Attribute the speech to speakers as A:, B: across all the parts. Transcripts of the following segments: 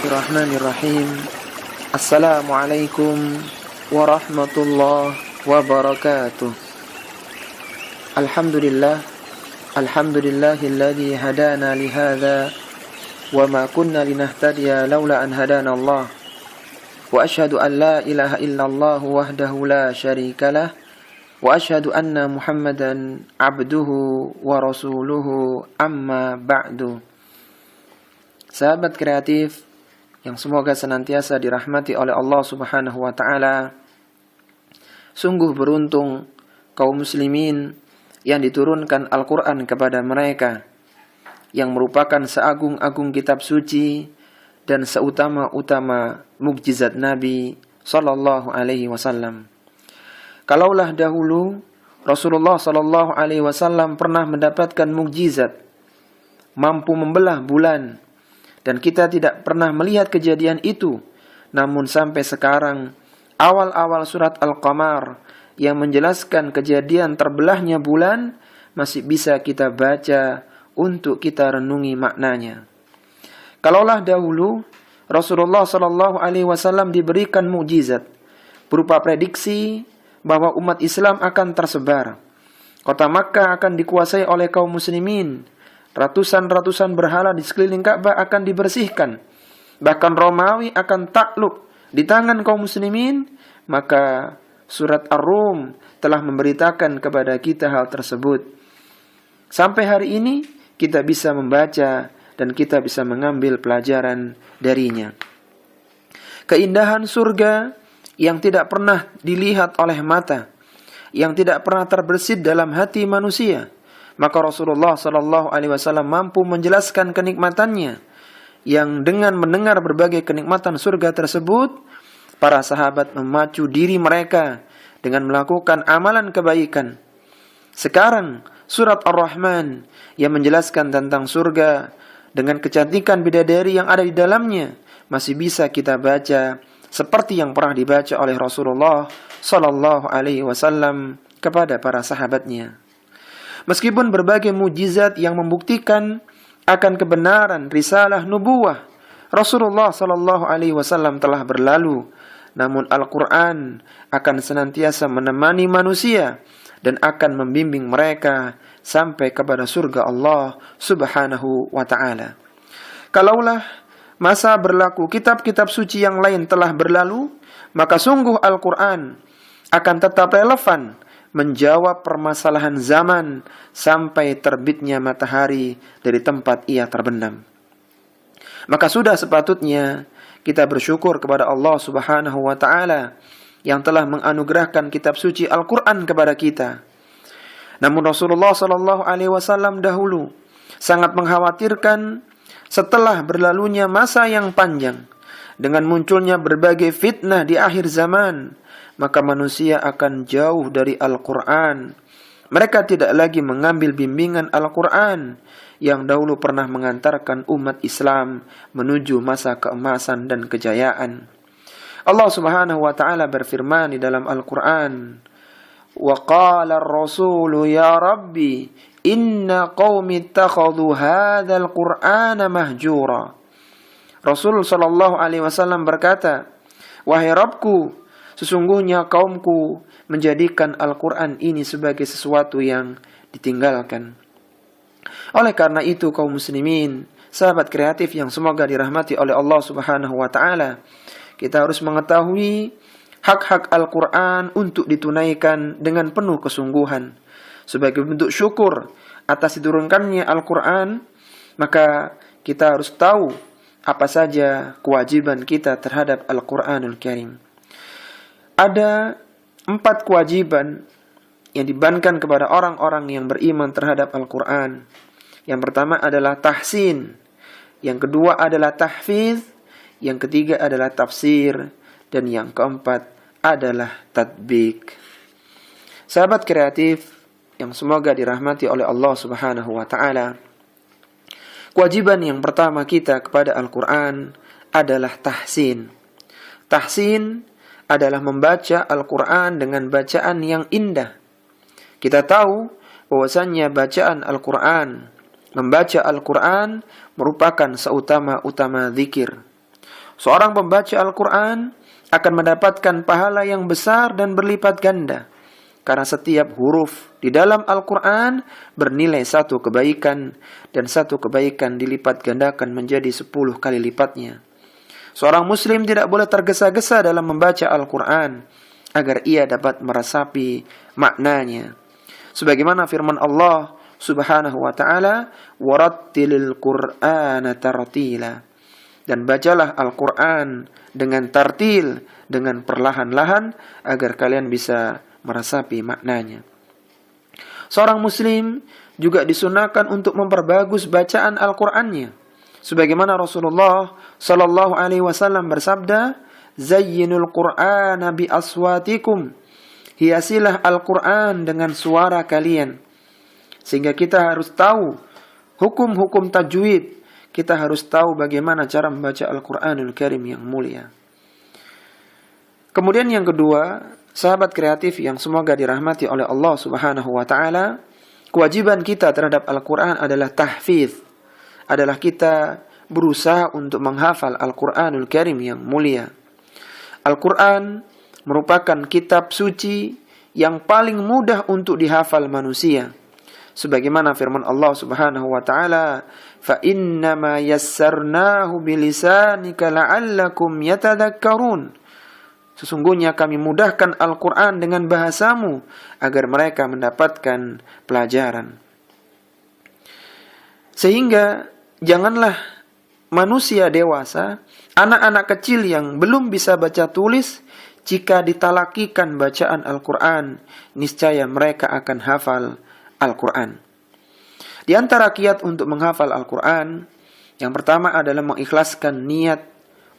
A: Bismillahirrahmanirrahim. Assalamualaikum warahmatullahi wabarakatuh. Alhamdulillahilladzi hadana lihadza wa ma kunna linahtadiya laula an hadana Allah. Wa asyhadu an la ilaha illallah wahdahu la syarikalah wa asyhadu anna Muhammadan abduhu wa rasuluhu amma ba'du. Sahabat kreatif yang semoga senantiasa dirahmati oleh Allah Subhanahu wa taala. Sungguh beruntung kaum muslimin yang diturunkan Al-Qur'an kepada mereka, yang merupakan seagung-agung kitab suci dan seutama-utama mukjizat Nabi sallallahu alaihi wasallam. Kalaulah dahulu Rasulullah sallallahu alaihi wasallam pernah mendapatkan mukjizat mampu membelah bulan, dan kita tidak pernah melihat kejadian itu, namun sampai sekarang awal-awal surat Al-Qamar yang menjelaskan kejadian terbelahnya bulan masih bisa kita baca untuk kita renungi maknanya. Kalaulah dahulu Rasulullah sallallahu alaihi wasallam diberikan mukjizat berupa prediksi bahwa umat Islam akan tersebar, kota Makkah akan dikuasai oleh kaum muslimin, ratusan-ratusan berhala di sekeliling Ka'bah akan dibersihkan, bahkan Romawi akan takluk di tangan kaum muslimin, maka surat Ar-Rum telah memberitakan kepada kita hal tersebut. Sampai hari ini kita bisa membaca dan kita bisa mengambil pelajaran darinya. Keindahan surga yang tidak pernah dilihat oleh mata, yang tidak pernah terbersit dalam hati manusia, maka Rasulullah sallallahu alaihi wasallam mampu menjelaskan kenikmatannya, yang dengan mendengar berbagai kenikmatan surga tersebut, para sahabat memacu diri mereka dengan melakukan amalan kebaikan. Sekarang surat Ar-Rahman yang menjelaskan tentang surga dengan kecantikan bidadari yang ada di dalamnya masih bisa kita baca seperti yang pernah dibaca oleh Rasulullah sallallahu alaihi wasallam kepada para sahabatnya. Meskipun berbagai mukjizat yang membuktikan akan kebenaran risalah nubuwah Rasulullah sallallahu alaihi wasallam telah berlalu, namun Al-Qur'an akan senantiasa menemani manusia dan akan membimbing mereka sampai kepada surga Allah Subhanahu wa taala. Kalaulah masa berlaku kitab-kitab suci yang lain telah berlalu, maka sungguh Al-Qur'an akan tetap relevan menjawab permasalahan zaman sampai terbitnya matahari dari tempat ia terbenam. Maka sudah sepatutnya kita bersyukur kepada Allah Subhanahu wa taala yang telah menganugerahkan kitab suci Al-Qur'an kepada kita. Namun Rasulullah sallallahu alaihi wasallam dahulu sangat mengkhawatirkan setelah berlalunya masa yang panjang dengan munculnya berbagai fitnah di akhir zaman, maka manusia akan jauh dari Al-Quran. Mereka tidak lagi mengambil bimbingan Al-Quran yang dahulu pernah mengantarkan umat Islam menuju masa keemasan dan kejayaan. Allah Subhanahu wa taala berfirman di dalam Al-Quran, "Wa qala ar-rasulu ya Rabbi, inna qaumi ittakhadhu hadzal Qur'ana mahjura." Rasul sallallahu alaihi wasallam berkata, "Wahai Rabbku, sesungguhnya kaumku menjadikan Al-Quran ini sebagai sesuatu yang ditinggalkan." Oleh karena itu kaum muslimin, sahabat kreatif yang semoga dirahmati oleh Allah Subhanahu wa taala, kita harus mengetahui hak-hak Al-Quran untuk ditunaikan dengan penuh kesungguhan. Sebagai bentuk syukur atas diturunkannya Al-Quran, maka kita harus tahu apa saja kewajiban kita terhadap Al-Quranul Karim. Ada 4 kewajiban yang dibebankan kepada orang-orang yang beriman terhadap Al-Quran. Yang pertama adalah tahsin, yang kedua adalah tahfiz, yang ketiga adalah tafsir, dan yang keempat adalah tatbik. Sahabat kreatif yang semoga dirahmati oleh Allah Subhanahu wa taala, kewajiban yang pertama kita kepada Al-Quran adalah tahsin. Tahsin adalah membaca Al-Quran dengan bacaan yang indah. Kita tahu bahwasannya bacaan Al-Quran, membaca Al-Quran merupakan seutama-utama zikir. Seorang pembaca Al-Quran akan mendapatkan pahala yang besar dan berlipat ganda. Karena setiap huruf di dalam Al-Quran bernilai satu kebaikan, dan satu kebaikan dilipat gandakan menjadi 10 kali lipatnya. Seorang muslim tidak boleh tergesa-gesa dalam membaca Al-Quran, agar ia dapat meresapi maknanya. Sebagaimana firman Allah Subhanahu wa ta'ala, warattilil Qur'ana tartila. Dan bacalah Al-Quran dengan tartil, dengan perlahan-lahan, agar kalian bisa meresapi maknanya. Seorang muslim juga disunahkan untuk memperbagus bacaan Al-Qur'annya. Sebagaimana Rasulullah sallallahu alaihi wasallam bersabda, "Zayyinul Qur'ana bi aswatikum." Hiasilah Al-Qur'an dengan suara kalian. Sehingga kita harus tahu hukum-hukum tajwid. Kita harus tahu bagaimana cara membaca Al-Qur'anul Karim yang mulia. Kemudian yang kedua, sahabat kreatif yang semoga dirahmati oleh Allah Subhanahu wa ta'ala, kewajiban kita terhadap Al-Quran adalah tahfidz, adalah kita berusaha untuk menghafal Al-Quranul Karim yang mulia. Al-Quran merupakan kitab suci yang paling mudah untuk dihafal manusia. Sebagaimana firman Allah Subhanahu wa ta'ala, fa innama yassarnahu bilisanika la'allakum yatadhakkarun. Sesungguhnya kami mudahkan Al-Quran dengan bahasamu agar mereka mendapatkan pelajaran. Sehingga janganlah manusia dewasa, anak-anak kecil yang belum bisa baca tulis, jika ditalakikan bacaan Al-Quran, niscaya mereka akan hafal Al-Quran. Di antara kiat untuk menghafal Al-Quran, yang pertama adalah mengikhlaskan niat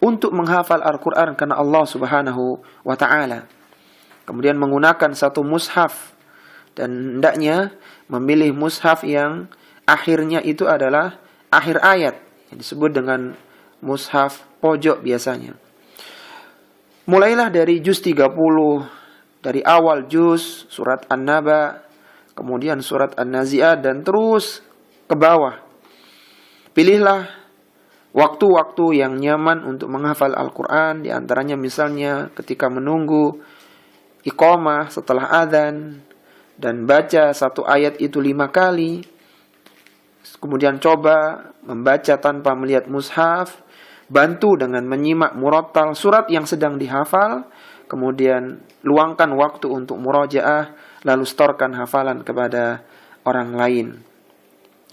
A: untuk menghafal Al-Quran karena Allah Subhanahu wa ta'ala. Kemudian menggunakan satu mushaf, dan hendaknya memilih mushaf yang akhirnya itu adalah akhir ayat, yang disebut dengan mushaf pojok biasanya. Mulailah dari juz 30, dari awal juz surat An-Naba, kemudian surat An-Nazi'at, dan terus ke bawah. Pilihlah waktu-waktu yang nyaman untuk menghafal Al-Quran. Di antaranya misalnya ketika menunggu iqamah setelah adzan, dan baca satu ayat itu 5 kali. Kemudian coba membaca tanpa melihat mushaf. Bantu dengan menyimak murattal surat yang sedang dihafal. Kemudian luangkan waktu untuk murajaah, lalu setorkan hafalan kepada orang lain.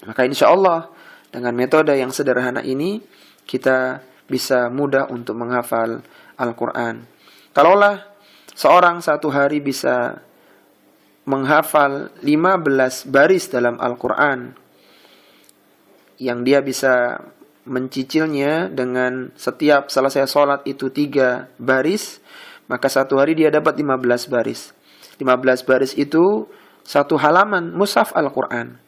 A: Maka insya Allah dengan metode yang sederhana ini kita bisa mudah untuk menghafal Al-Quran. Kalaulah seorang satu hari bisa menghafal 15 baris dalam Al-Quran, yang dia bisa mencicilnya dengan setiap selesai sholat itu 3 baris, maka satu hari dia dapat 15 baris. 15 baris itu satu halaman mushaf Al-Quran.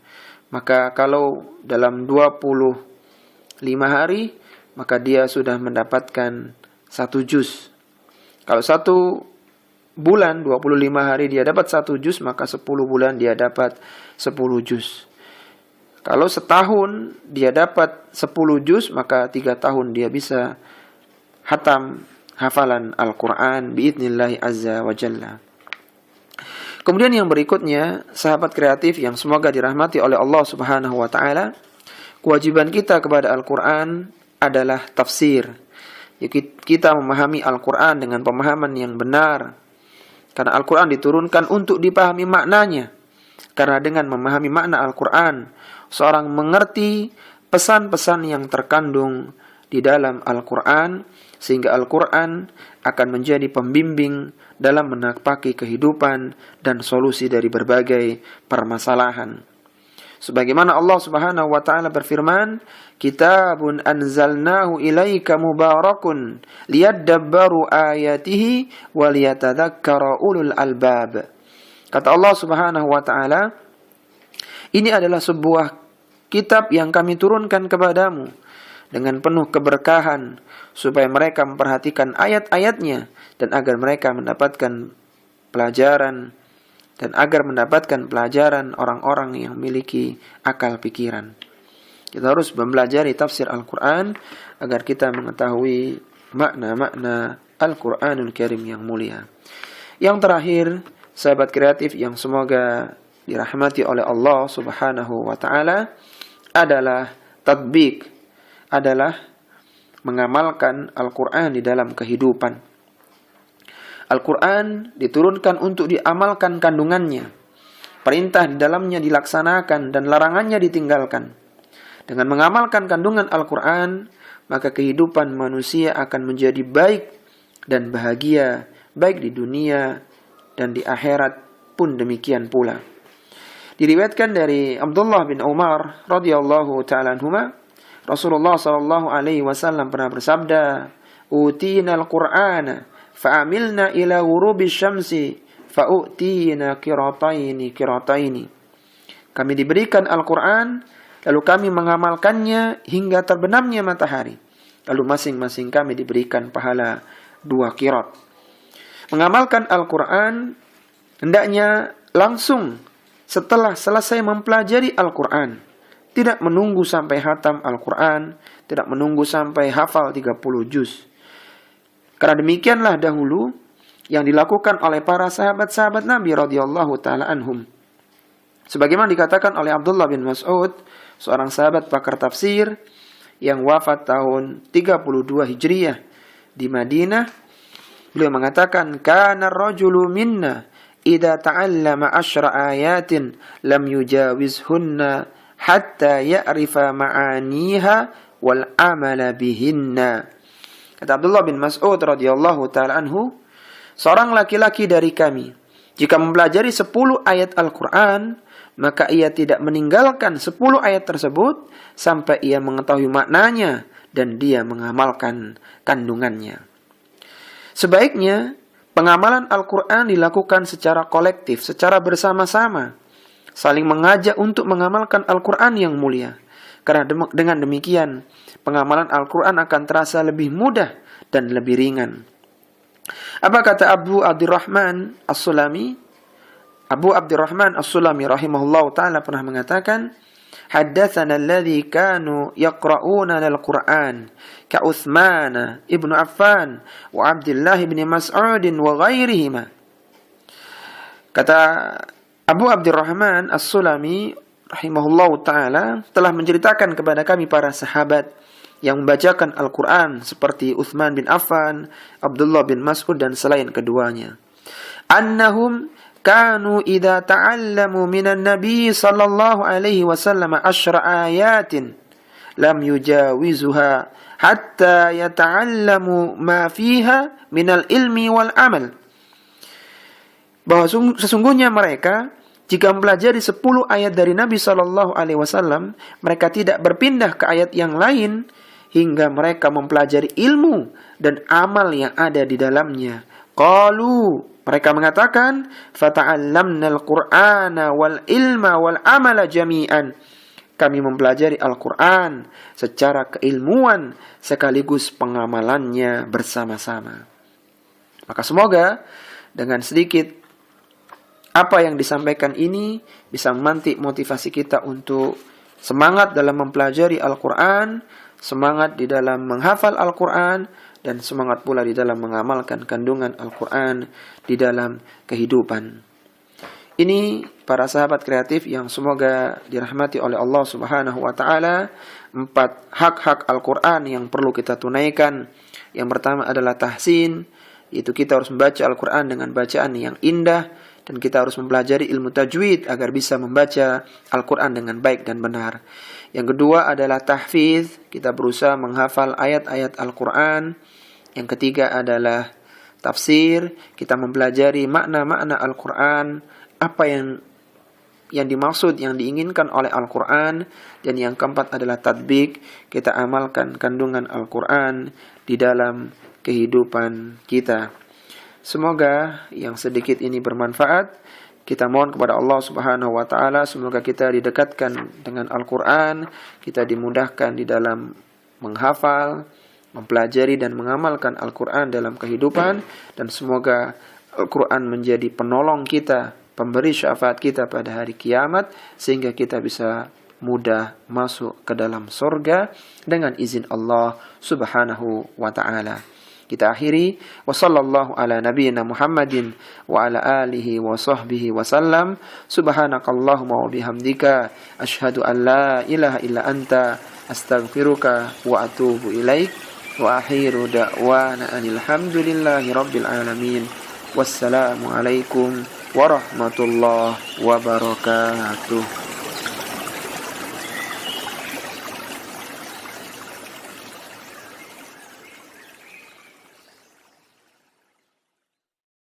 A: Maka kalau dalam 25 hari, maka dia sudah mendapatkan 1 juz. Kalau 1 bulan, 25 hari dia dapat 1 juz, maka 10 bulan dia dapat 10 juz. Kalau setahun dia dapat 10 juz, maka 3 tahun dia bisa hatam hafalan Al-Quran biidnillahi azza wa jalla. Kemudian yang berikutnya, sahabat kreatif yang semoga dirahmati oleh Allah Subhanahu wa ta'ala, kewajiban kita kepada Al-Quran adalah tafsir. Kita memahami Al-Quran dengan pemahaman yang benar. Karena Al-Quran diturunkan untuk dipahami maknanya. Karena dengan memahami makna Al-Quran, seorang mengerti pesan-pesan yang terkandung di dalam Al-Quran, sehingga Al-Quran akan menjadi pembimbing dalam menapaki kehidupan dan solusi dari berbagai permasalahan. Sebagaimana Allah Subhanahu wa ta'ala berfirman, "Kitabun anzalnahu ilaika mubarakun liyadabbaru ayatihi wa liyatadzakkara ulul albab." Kata Allah Subhanahu wa ta'ala, ini adalah sebuah kitab yang kami turunkan kepadamu dengan penuh keberkahan, supaya mereka memperhatikan ayat-ayatnya, dan agar mereka mendapatkan pelajaran, dan agar mendapatkan pelajaran orang-orang yang memiliki akal pikiran. Kita harus mempelajari tafsir Al-Quran agar kita mengetahui makna-makna Al-Quranul Karim yang mulia. Yang terakhir, sahabat kreatif yang semoga dirahmati oleh Allah Subhanahu wa ta'ala, adalah tatbik, adalah mengamalkan Al-Quran di dalam kehidupan. Al-Quran diturunkan untuk diamalkan kandungannya. Perintah di dalamnya dilaksanakan dan larangannya ditinggalkan. Dengan mengamalkan kandungan Al-Quran, maka kehidupan manusia akan menjadi baik dan bahagia, baik di dunia dan di akhirat pun demikian pula. Diriwayatkan dari Abdullah bin Umar radhiyallahu ta'ala anhuma, Rasulullah sallallahu alaihi wasallam pernah bersabda, "Utinal Qur'ana fa'amilna ila ghurubi syamsi fa'utina qirataini." Kami diberikan Al-Quran, lalu kami mengamalkannya hingga terbenamnya matahari. Lalu masing-masing kami diberikan pahala 2 qirat. Mengamalkan Al-Quran hendaknya langsung setelah selesai mempelajari Al-Quran. Tidak menunggu sampai hatam Al-Quran, tidak menunggu sampai hafal 30 juz. Karena demikianlah dahulu yang dilakukan oleh para sahabat-sahabat Nabi radhiyallahu ta'ala anhum. Sebagaimana dikatakan oleh Abdullah bin Mas'ud, seorang sahabat pakar tafsir yang wafat tahun 32 Hijriyah di Madinah, beliau mengatakan, "Kana ar-rajulu minna idza ta'allama 10 ayatin lam yujawizhunna hatta ya'rifa ma'aniha wal amala bihinna." Kata Abdullah bin Mas'ud radhiyallahu ta'ala anhu, seorang laki-laki dari kami jika mempelajari 10 ayat Al-Quran, maka ia tidak meninggalkan 10 ayat tersebut sampai ia mengetahui maknanya dan dia mengamalkan kandungannya. Sebaiknya pengamalan Al-Quran dilakukan secara kolektif, secara bersama-sama, saling mengajak untuk mengamalkan Al-Quran yang mulia. Karena dengan demikian, pengamalan Al-Quran akan terasa lebih mudah dan lebih ringan. Apa kata Abu Abdurrahman As-Sulami? Abu Abdurrahman As-Sulami rahimahullah ta'ala pernah mengatakan, "Haddatsana alladhi kanu yaqra'una al-Qur'an ka Utsman ibn Affan wa Abdullah ibn Mas'ud wa ghairihima." Kata Abu Abdurrahman As-Sulami rahimahullah ta'ala telah menceritakan kepada kami para sahabat yang membacakan Al-Quran seperti Utsman bin Affan, Abdullah bin Mas'ud dan selain keduanya. Annahum kanu idza ta'allamu minan nabi sallallahu alaihi wasallam 10 ayatin lam yujawizuha hatta yata'allamu ma fiha minal ilmi wal amal. Bahwa sesungguhnya mereka jika mempelajari 10 ayat dari Nabi sallallahu alaihi wasallam, mereka tidak berpindah ke ayat yang lain hingga mereka mempelajari ilmu dan amal yang ada di dalamnya. Qalu, mereka mengatakan, "Fata'allamna al-Qur'ana wal ilma wal amala jami'an." Kami mempelajari Al-Quran secara keilmuan sekaligus pengamalannya bersama-sama. Maka semoga dengan sedikit apa yang disampaikan ini bisa memantik motivasi kita untuk semangat dalam mempelajari Al-Quran, semangat di dalam menghafal Al-Quran, dan semangat pula di dalam mengamalkan kandungan Al-Quran di dalam kehidupan. Ini para sahabat kreatif yang semoga dirahmati oleh Allah Subhanahu wa ta'ala. 4 hak-hak Al-Quran yang perlu kita tunaikan. Yang pertama adalah tahsin, yaitu kita harus membaca Al-Quran dengan bacaan yang indah, dan kita harus mempelajari ilmu tajwid agar bisa membaca Al-Quran dengan baik dan benar. Yang kedua adalah tahfiz, kita berusaha menghafal ayat-ayat Al-Quran. Yang ketiga adalah tafsir, kita mempelajari makna-makna Al-Quran, apa yang dimaksud, yang diinginkan oleh Al-Quran. Dan yang keempat adalah tadbik, kita amalkan kandungan Al-Quran di dalam kehidupan kita. Semoga yang sedikit ini bermanfaat. Kita mohon kepada Allah Subhanahu wa ta'ala, semoga kita didekatkan dengan Al-Quran, kita dimudahkan di dalam menghafal, mempelajari dan mengamalkan Al-Quran dalam kehidupan, dan semoga Al-Quran menjadi penolong kita, pemberi syafaat kita pada hari kiamat, sehingga kita bisa mudah masuk ke dalam surga dengan izin Allah Subhanahu wa ta'ala. kita akhiri. Wa sallallahu ala nabiyyina Muhammadin wa ala alihi wa sahbihi wa sallam. Subhanakallahumma wa bihamdika asyhadu an la ilaha illa anta astaghfiruka wa atubu ilaik. Wa akhiru da'wana alhamdulillahi rabbil alamin. Wassalamu alaikum warahmatullahi wabarakatuh.